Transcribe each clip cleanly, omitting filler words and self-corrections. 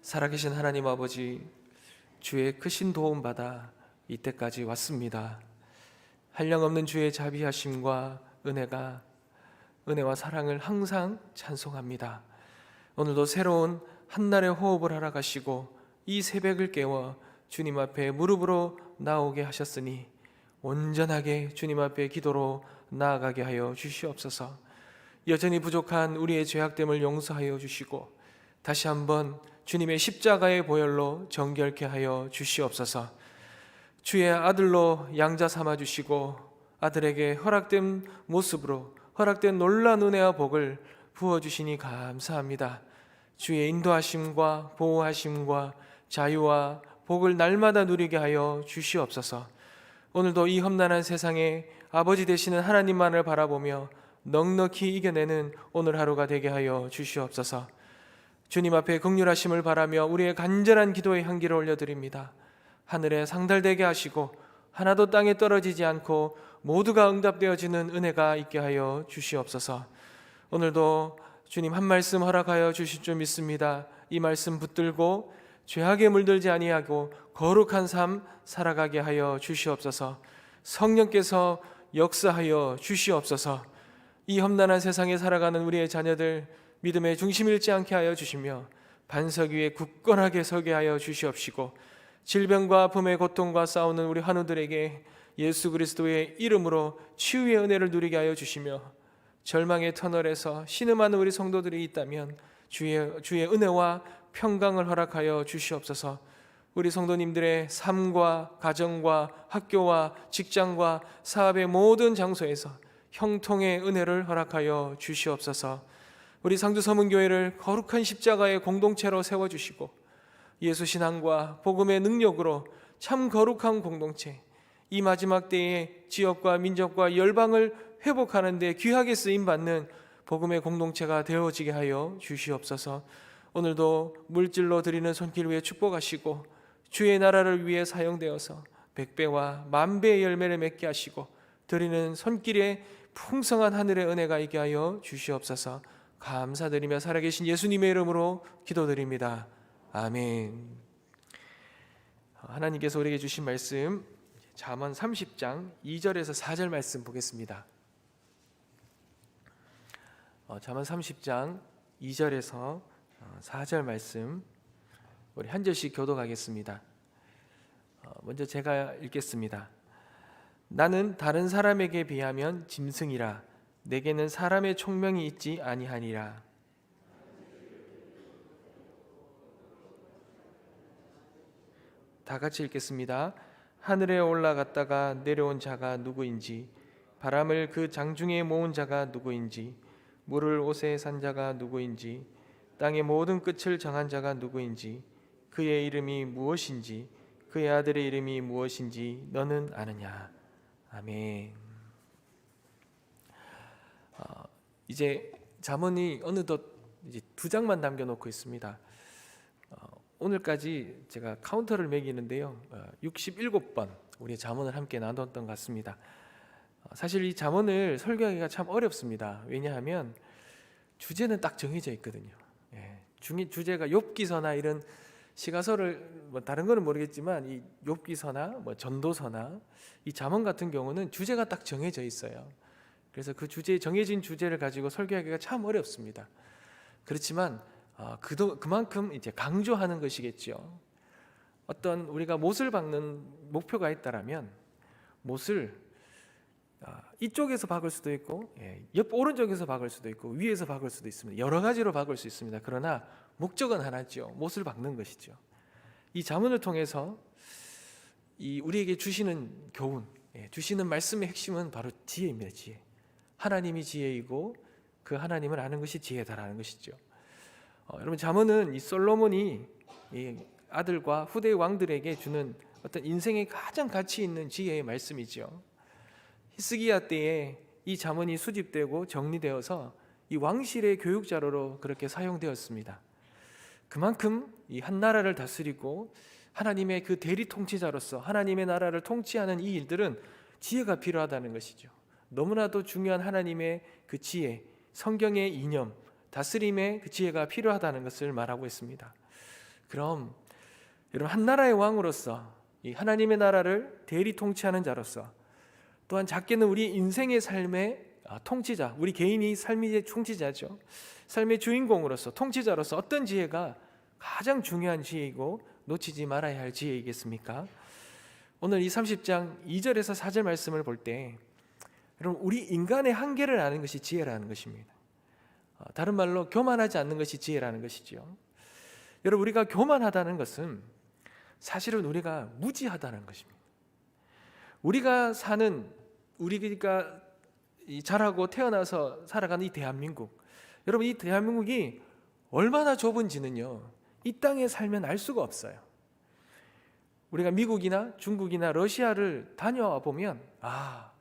살아계신 하나님 아버지, 주의 크신 도움 받아 이때까지 왔습니다. 한량없는 주의 자비하심과 은혜와 사랑을 항상 찬송합니다. 오늘도 새로운 한날의 호흡을 하러 가시고 이 새벽을 깨워 주님 앞에 무릎으로 나오게 하셨으니 온전하게 주님 앞에 기도로 나아가게 하여 주시옵소서. 여전히 부족한 우리의 죄악됨을 용서하여 주시고 다시 한번 주님의 십자가의 보혈로 정결케 하여 주시옵소서. 주의 아들로 양자 삼아 주시고 아들에게 허락된 모습으로 허락된 놀라운 은혜와 복을 부어주시니 감사합니다. 주의 인도하심과 보호하심과 자유와 복을 날마다 누리게 하여 주시옵소서. 오늘도 이 험난한 세상에 아버지 되시는 하나님만을 바라보며 넉넉히 이겨내는 오늘 하루가 되게 하여 주시옵소서. 주님 앞에 긍휼하심을 바라며 우리의 간절한 기도의 향기를 올려드립니다. 하늘에 상달되게 하시고 하나도 땅에 떨어지지 않고 모두가 응답되어지는 은혜가 있게 하여 주시옵소서. 오늘도 주님 한 말씀 허락하여 주실 줄 믿습니다. 이 말씀 붙들고 죄악에 물들지 아니하고 거룩한 삶 살아가게 하여 주시옵소서. 성령께서 역사하여 주시옵소서. 이 험난한 세상에 살아가는 우리의 자녀들 믿음의 중심 잃지 않게 하여 주시며 반석 위에 굳건하게 서게 하여 주시옵시고 질병과 아픔의 고통과 싸우는 우리 환우들에게 예수 그리스도의 이름으로 치유의 은혜를 누리게 하여 주시며 절망의 터널에서 신음하는 우리 성도들이 있다면 주의 은혜와 평강을 허락하여 주시옵소서. 우리 성도님들의 삶과 가정과 학교와 직장과 사업의 모든 장소에서 형통의 은혜를 허락하여 주시옵소서. 우리 상주서문교회를 거룩한 십자가의 공동체로 세워주시고 예수신앙과 복음의 능력으로 참 거룩한 공동체, 이 마지막 때에 지역과 민족과 열방을 회복하는 데 귀하게 쓰임받는 복음의 공동체가 되어지게 하여 주시옵소서. 오늘도 물질로 드리는 손길 위에 축복하시고 주의 나라를 위해 사용되어서 백배와 만배의 열매를 맺게 하시고 드리는 손길에 풍성한 하늘의 은혜가 있게 하여 주시옵소서. 감사드리며 살아계신 예수님의 이름으로 기도드립니다. 아멘. 하나님께서 우리에게 주신 말씀 잠언 30장 2절에서 4절 말씀 보겠습니다. 잠언 30장 2절에서 4절 말씀 우리 한 절씩 교독하겠습니다. 먼저 제가 읽겠습니다. 나는 다른 사람에게 비하면 짐승이라 내게는 사람의 총명이 있지 아니하니라. 다 같이 읽겠습니다. 하늘에 올라갔다가 내려온 자가 누구인지 바람을 그 장중에 모은 자가 누구인지 물을 옷에 산 자가 누구인지 땅의 모든 끝을 정한 자가 누구인지 그의 이름이 무엇인지 그의 아들의 이름이 무엇인지 너는 아느냐. 아멘. 이제 잠언이 어느덧 이제 2장만 남겨놓고 있습니다. 오늘까지 제가 카운터를 매기는데요, 67번 우리 잠언을 함께 나눴던 것 같습니다. 사실 이 잠언을 설교하기가 참 어렵습니다. 왜냐하면 주제는 딱 정해져 있거든요. 주제가 욥기서나 이런 시가서를 다른 거는 모르겠지만 이 욥기서나 전도서나 이 잠언 같은 경우는 주제가 딱 정해져 있어요. 그래서 그 정해진 주제를 가지고 설교하기가 참 어렵습니다. 그렇지만 그만큼 이제 강조하는 것이겠죠. 어떤 우리가 못을 박는 목표가 있다라면 못을 이쪽에서 박을 수도 있고 오른쪽에서 박을 수도 있고 위에서 박을 수도 있습니다. 여러 가지로 박을 수 있습니다. 그러나 목적은 하나죠. 못을 박는 것이죠. 이 잠언을 통해서 우리에게 주시는 교훈, 주시는 말씀의 핵심은 바로 지혜입니다. 지혜. 하나님이 지혜이고 그 하나님을 아는 것이 지혜다라는 것이죠. 여러분, 잠언은 이 솔로몬이 이 아들과 후대 왕들에게 주는 어떤 인생에 가장 가치 있는 지혜의 말씀이죠. 히스기야 때에 이 잠언이 수집되고 정리되어서 이 왕실의 교육 자료로 그렇게 사용되었습니다. 그만큼 이 한 나라를 다스리고 하나님의 그 대리 통치자로서 하나님의 나라를 통치하는 이 일들은 지혜가 필요하다는 것이죠. 너무나도 중요한 하나님의 그 지혜, 성경의 이념, 다스림의 그 지혜가 필요하다는 것을 말하고 있습니다. 그럼 여러분, 한 나라의 왕으로서, 이 하나님의 나라를 대리 통치하는 자로서, 또한 작게는 우리 인생의 삶의 통치자, 우리 개인이 삶의 통치자죠. 삶의 주인공으로서, 통치자로서 어떤 지혜가 가장 중요한 지혜이고 놓치지 말아야 할 지혜이겠습니까? 오늘 이 30장 2절에서 4절 말씀을 볼 때, 여러분, 우리 인간의 한계를 아는 것이 지혜라는 것입니다. 다른 말로 교만하지 않는 것이 지혜라는 것이죠. 여러분, 우리가 교만하다는 것은 사실은 우리가 무지하다는 것입니다. 우리가 자라고 태어나서 살아가는 이 대한민국, 여러분, 이 대한민국이 얼마나 좁은지는요, 이 땅에 살면 알 수가 없어요. 우리가 미국이나 중국이나 러시아를 다녀와 보면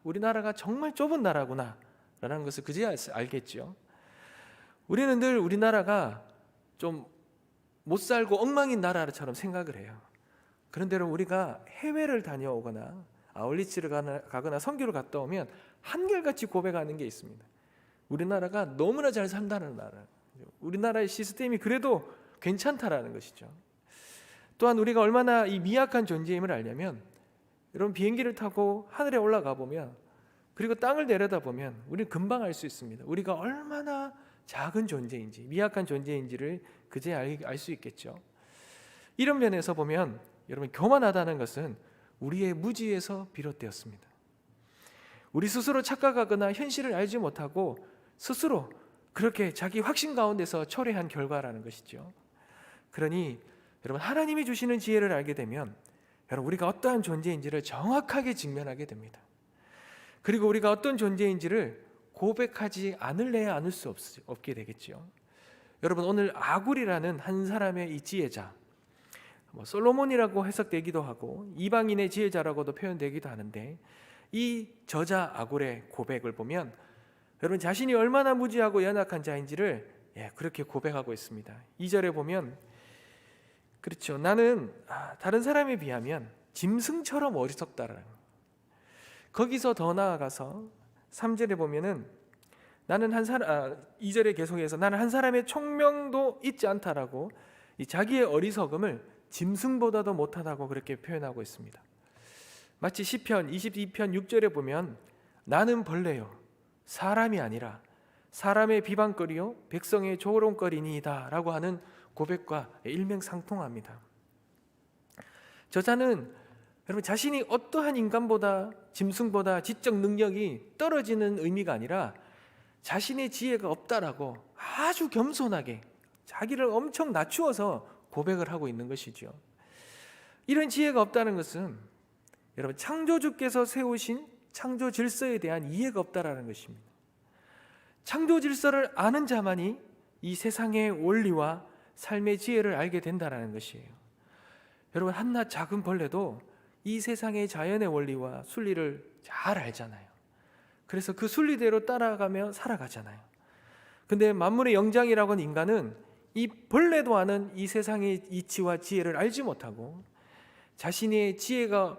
우리나라가 정말 좁은 나라구나 라는 것을 그제야 알겠죠. 우리는 늘 우리나라가 좀 못 살고 엉망인 나라처럼 생각을 해요. 그런데 우리가 해외를 다녀오거나 아울리치를 가거나 선교를 갔다 오면 한결같이 고백하는 게 있습니다. 우리나라가 너무나 잘 산다는 나라, 우리나라의 시스템이 그래도 괜찮다라는 것이죠. 또한 우리가 얼마나 이 미약한 존재임을 알려면, 여러분, 비행기를 타고 하늘에 올라가 보면, 그리고 땅을 내려다보면 우리는 금방 알 수 있습니다. 우리가 얼마나 작은 존재인지, 미약한 존재인지를 그제 알 수 있겠죠. 이런 면에서 보면 여러분, 교만하다는 것은 우리의 무지에서 비롯되었습니다. 우리 스스로 착각하거나 현실을 알지 못하고 스스로 그렇게 자기 확신 가운데서 초래한 결과라는 것이죠. 그러니 여러분, 하나님이 주시는 지혜를 알게 되면 여러분, 우리가 어떠한 존재인지를 정확하게 직면하게 됩니다. 그리고 우리가 어떤 존재인지를 고백하지 않을래야 않을 수 없게 되겠죠. 여러분, 오늘 아굴이라는 한 사람의 이 지혜자, 솔로몬이라고 해석되기도 하고 이방인의 지혜자라고도 표현되기도 하는데, 이 저자 아굴의 고백을 보면 여러분, 자신이 얼마나 무지하고 연약한 자인지를 그렇게 고백하고 있습니다. 2절에 보면, 그렇죠, 나는 다른 사람에 비하면 짐승처럼 어리석다라는, 거기서 더 나아가서 3절에 보면은 2절에 계속해서 나는 한 사람의 총명도 있지 않다라고 이 자기의 어리석음을 짐승보다도 못하다고 그렇게 표현하고 있습니다. 마치 시편 22편 6절에 보면 나는 벌레요 사람이 아니라 사람의 비방거리요 백성의 조롱거리니이다 라고 하는 고백과 일맥상통합니다. 저자는 여러분, 자신이 어떠한 인간보다, 짐승보다 지적 능력이 떨어지는 의미가 아니라 자신의 지혜가 없다라고 아주 겸손하게 자기를 엄청 낮추어서 고백을 하고 있는 것이죠. 이런 지혜가 없다는 것은 여러분, 창조주께서 세우신 창조 질서에 대한 이해가 없다라는 것입니다. 창조 질서를 아는 자만이 이 세상의 원리와 삶의 지혜를 알게 된다는 것이에요. 여러분, 한낱 작은 벌레도 이 세상의 자연의 원리와 순리를 잘 알잖아요. 그래서 그 순리대로 따라가며 살아가잖아요. 근데 만물의 영장이라고 하는 인간은 이 벌레도 아는 이 세상의 이치와 지혜를 알지 못하고 자신의 지혜가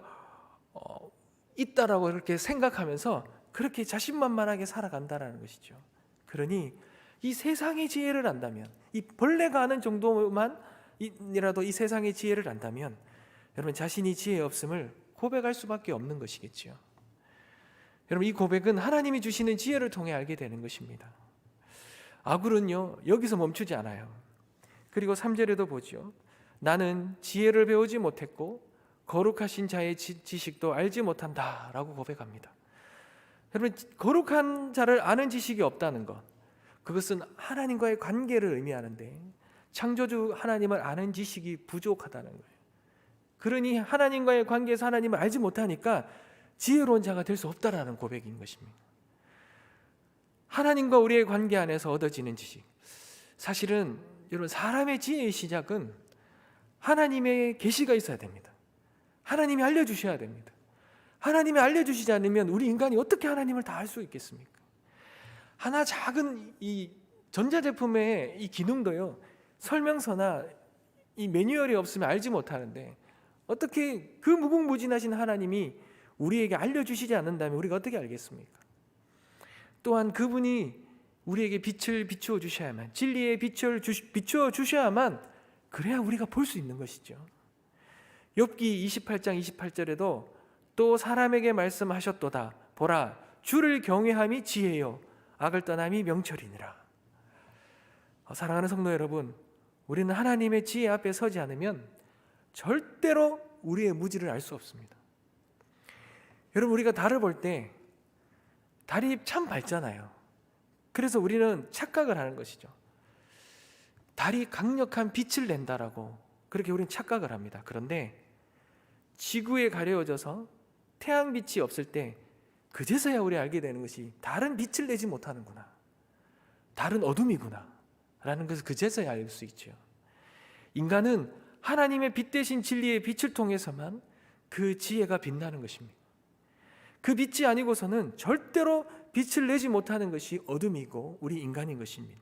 있다라고 이렇게 생각하면서 그렇게 자신만만하게 살아간다는 것이죠. 그러니 이 세상의 지혜를 안다면, 이 벌레가 아는 정도만이라도 이 세상의 지혜를 안다면 여러분, 자신이 지혜 없음을 고백할 수밖에 없는 것이겠죠. 여러분, 이 고백은 하나님이 주시는 지혜를 통해 알게 되는 것입니다. 아굴은요, 여기서 멈추지 않아요. 그리고 3절에도 보죠. 나는 지혜를 배우지 못했고 거룩하신 자의 지식도 알지 못한다 라고 고백합니다. 여러분, 거룩한 자를 아는 지식이 없다는 것, 그것은 하나님과의 관계를 의미하는데 창조주 하나님을 아는 지식이 부족하다는 거예요. 그러니 하나님과의 관계에서 하나님을 알지 못하니까 지혜로운 자가 될 수 없다라는 고백인 것입니다. 하나님과 우리의 관계 안에서 얻어지는 지식, 사실은 여러분, 사람의 지혜의 시작은 하나님의 계시가 있어야 됩니다. 하나님이 알려주셔야 됩니다. 하나님이 알려주시지 않으면 우리 인간이 어떻게 하나님을 다 알 수 있겠습니까? 하나 작은 이 전자제품의 이 기능도요, 설명서나 이 매뉴얼이 없으면 알지 못하는데 어떻게 그 무궁무진하신 하나님이 우리에게 알려주시지 않는다면 우리가 어떻게 알겠습니까? 또한 그분이 우리에게 빛을 비추어 주셔야만, 진리의 빛을 비추어 주셔야만, 그래야 우리가 볼 수 있는 것이죠. 욥기 28장 28절에도 또 사람에게 말씀하셨도다. 보라, 주를 경외함이 지혜요 악을 떠남이 명철이니라. 사랑하는 성도 여러분, 우리는 하나님의 지혜 앞에 서지 않으면 절대로 우리의 무지를 알 수 없습니다. 여러분, 우리가 달을 볼 때 달이 참 밝잖아요. 그래서 우리는 착각을 하는 것이죠. 달이 강력한 빛을 낸다라고 그렇게 우리는 착각을 합니다. 그런데 지구에 가려워져서 태양빛이 없을 때 그제서야 우리 알게 되는 것이 달은 빛을 내지 못하는구나, 달은 어둠이구나 라는 것을 그제서야 알 수 있죠. 인간은 하나님의 빛 대신 진리의 빛을 통해서만 그 지혜가 빛나는 것입니다. 그 빛이 아니고서는 절대로 빛을 내지 못하는 것이 어둠이고 우리 인간인 것입니다.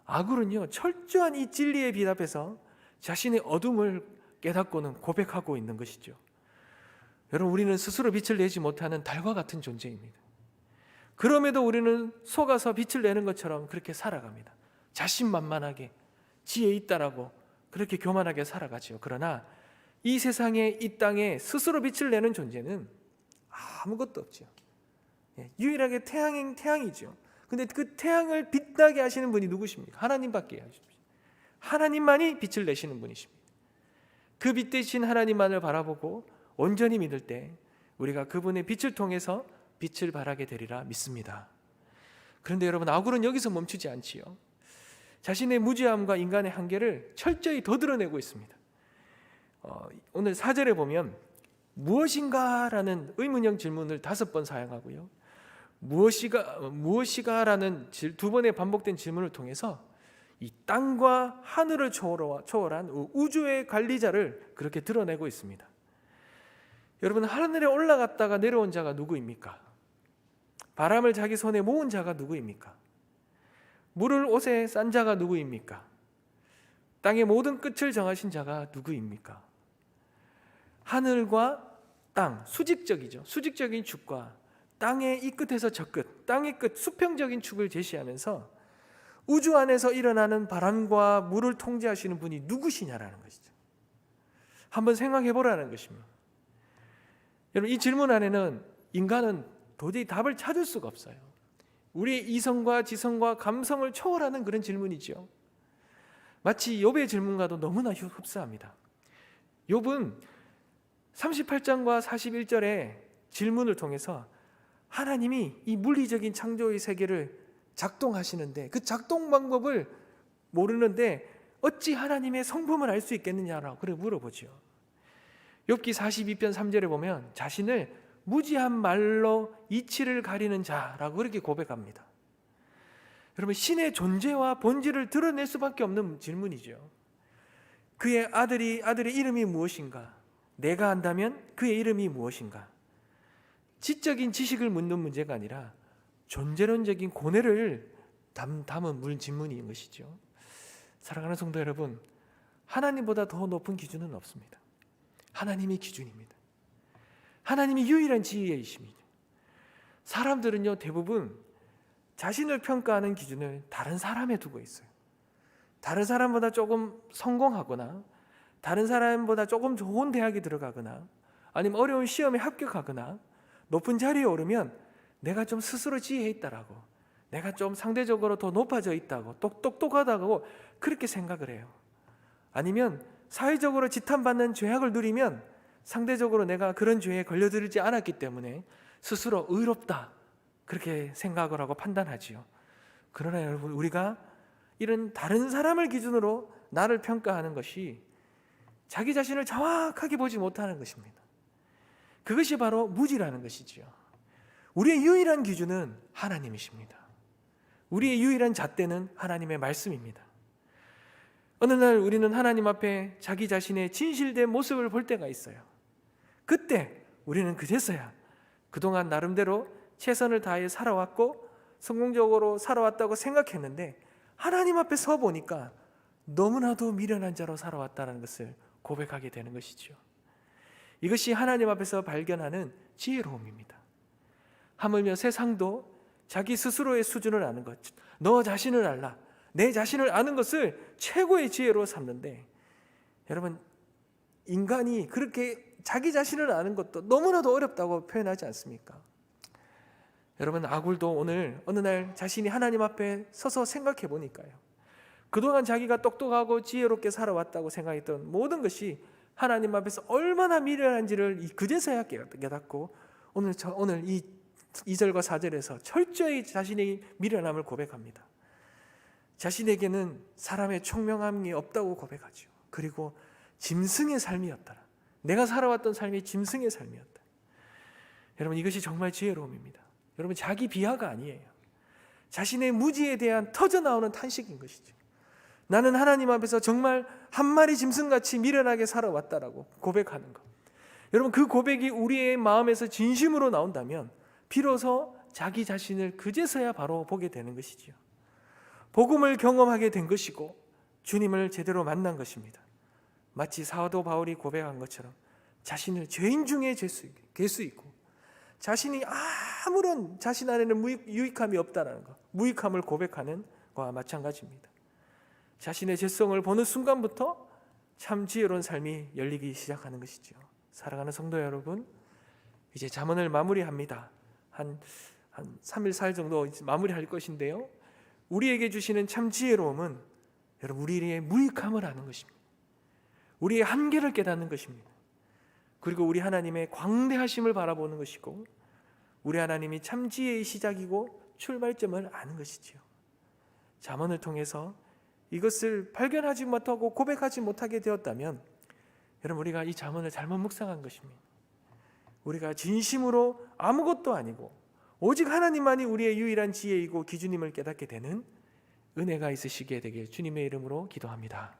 악울은요, 철저한 이 진리의 빛 앞에서 자신의 어둠을 깨닫고는 고백하고 있는 것이죠. 여러분, 우리는 스스로 빛을 내지 못하는 달과 같은 존재입니다. 그럼에도 우리는 속아서 빛을 내는 것처럼 그렇게 살아갑니다. 자신만만하게 지혜 있다라고 그렇게 교만하게 살아가지요. 그러나 이 세상에, 이 땅에 스스로 빛을 내는 존재는 아무것도 없죠. 유일하게 태양이죠. 근데 그 태양을 빛나게 하시는 분이 누구십니까? 하나님밖에 하십니다. 하나님만이 빛을 내시는 분이십니다. 그 빛 대신 하나님만을 바라보고 온전히 믿을 때 우리가 그분의 빛을 통해서 빛을 발하게 되리라 믿습니다. 그런데 여러분, 악울은 여기서 멈추지 않지요. 자신의 무지함과 인간의 한계를 철저히 더 드러내고 있습니다. 오늘 4절에 보면 무엇인가라는 의문형 질문을 5번 사용하고요, 무엇이가라는 2번의 반복된 질문을 통해서 이 땅과 하늘을 초월한 우주의 관리자를 그렇게 드러내고 있습니다. 여러분, 하늘에 올라갔다가 내려온 자가 누구입니까? 바람을 자기 손에 모은 자가 누구입니까? 물을 옷에 싼 자가 누구입니까? 땅의 모든 끝을 정하신 자가 누구입니까? 하늘과 땅, 수직적이죠. 수직적인 축과 땅의 이 끝에서 저 끝, 땅의 끝, 수평적인 축을 제시하면서 우주 안에서 일어나는 바람과 물을 통제하시는 분이 누구시냐라는 것이죠. 한번 생각해 보라는 것입니다. 여러분, 이 질문 안에는 인간은 도저히 답을 찾을 수가 없어요. 우리의 이성과 지성과 감성을 초월하는 그런 질문이죠. 마치 욥의 질문과도 너무나 흡사합니다. 욥은 38장과 41절의 질문을 통해서 하나님이 이 물리적인 창조의 세계를 작동하시는데 그 작동 방법을 모르는데 어찌 하나님의 성품을 알 수 있겠느냐라고 그렇게 물어보죠. 욥기 42편 3절에 보면 자신을 무지한 말로 이치를 가리는 자라고 그렇게 고백합니다. 여러분, 신의 존재와 본질을 드러낼 수밖에 없는 질문이죠. 그의 아들의 이름이 무엇인가? 내가 안다면 그의 이름이 무엇인가? 지적인 지식을 묻는 문제가 아니라 존재론적인 고뇌를 담은 질문인 것이죠. 사랑하는 성도 여러분, 하나님보다 더 높은 기준은 없습니다. 하나님이 기준입니다. 하나님이 유일한 지혜이십니다. 사람들은요, 대부분 자신을 평가하는 기준을 다른 사람에 두고 있어요. 다른 사람보다 조금 성공하거나 다른 사람보다 조금 좋은 대학에 들어가거나 아니면 어려운 시험에 합격하거나 높은 자리에 오르면 내가 좀 스스로 지혜 있다라고, 내가 좀 상대적으로 더 높아져 있다고, 똑똑하다고 그렇게 생각을 해요. 아니면 사회적으로 지탄받는 죄악을 누리면 상대적으로 내가 그런 죄에 걸려들지 않았기 때문에 스스로 의롭다 그렇게 생각을 하고 판단하지요. 그러나 여러분, 우리가 이런 다른 사람을 기준으로 나를 평가하는 것이 자기 자신을 정확하게 보지 못하는 것입니다. 그것이 바로 무지라는 것이지요. 우리의 유일한 기준은 하나님이십니다. 우리의 유일한 잣대는 하나님의 말씀입니다. 어느 날 우리는 하나님 앞에 자기 자신의 진실된 모습을 볼 때가 있어요. 그때 우리는 그제서야 그동안 나름대로 최선을 다해 살아왔고 성공적으로 살아왔다고 생각했는데 하나님 앞에 서 보니까 너무나도 미련한 자로 살아왔다는 것을 고백하게 되는 것이죠. 이것이 하나님 앞에서 발견하는 지혜로움입니다. 하물며 세상도 자기 스스로의 수준을 아는 것, 너 자신을 알라, 내 자신을 아는 것을 최고의 지혜로 삼는데, 여러분 인간이 그렇게 자기 자신을 아는 것도 너무나도 어렵다고 표현하지 않습니까? 여러분 아굴도 오늘 어느 날 자신이 하나님 앞에 서서 생각해 보니까요, 그동안 자기가 똑똑하고 지혜롭게 살아왔다고 생각했던 모든 것이 하나님 앞에서 얼마나 미련한지를 그제서야 깨닫고 오늘 이 2절과 4절에서 철저히 자신의 미련함을 고백합니다. 자신에게는 사람의 총명함이 없다고 고백하죠. 그리고 짐승의 삶이었더라. 내가 살아왔던 삶이 짐승의 삶이었다. 여러분 이것이 정말 지혜로움입니다. 여러분 자기 비하가 아니에요. 자신의 무지에 대한 터져나오는 탄식인 것이죠. 나는 하나님 앞에서 정말 한 마리 짐승같이 미련하게 살아왔다라고 고백하는 것. 여러분 그 고백이 우리의 마음에서 진심으로 나온다면 비로소 자기 자신을 그제서야 바로 보게 되는 것이지요. 복음을 경험하게 된 것이고 주님을 제대로 만난 것입니다. 마치 사도 바울이 고백한 것처럼 자신을 죄인 중에 갤 수 있고 자신이 아무런 자신 안에는 유익함이 없다는 것, 무익함을 고백하는 것과 마찬가지입니다. 자신의 죄성을 보는 순간부터 참 지혜로운 삶이 열리기 시작하는 것이죠. 사랑하는 성도 여러분, 이제 잠언을 마무리합니다. 한 3일 4일 정도 마무리할 것인데요, 우리에게 주시는 참 지혜로움은 여러분 우리의 무익함을 아는 것입니다. 우리의 한계를 깨닫는 것입니다. 그리고 우리 하나님의 광대하심을 바라보는 것이고 우리 하나님이 참 지혜의 시작이고 출발점을 아는 것이지요. 잠언을 통해서 이것을 발견하지 못하고 고백하지 못하게 되었다면 여러분 우리가 이 잠언을 잘못 묵상한 것입니다. 우리가 진심으로 아무것도 아니고 오직 하나님만이 우리의 유일한 지혜이고 기준임을 깨닫게 되는 은혜가 있으시게 되길 주님의 이름으로 기도합니다.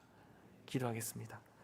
기도하겠습니다.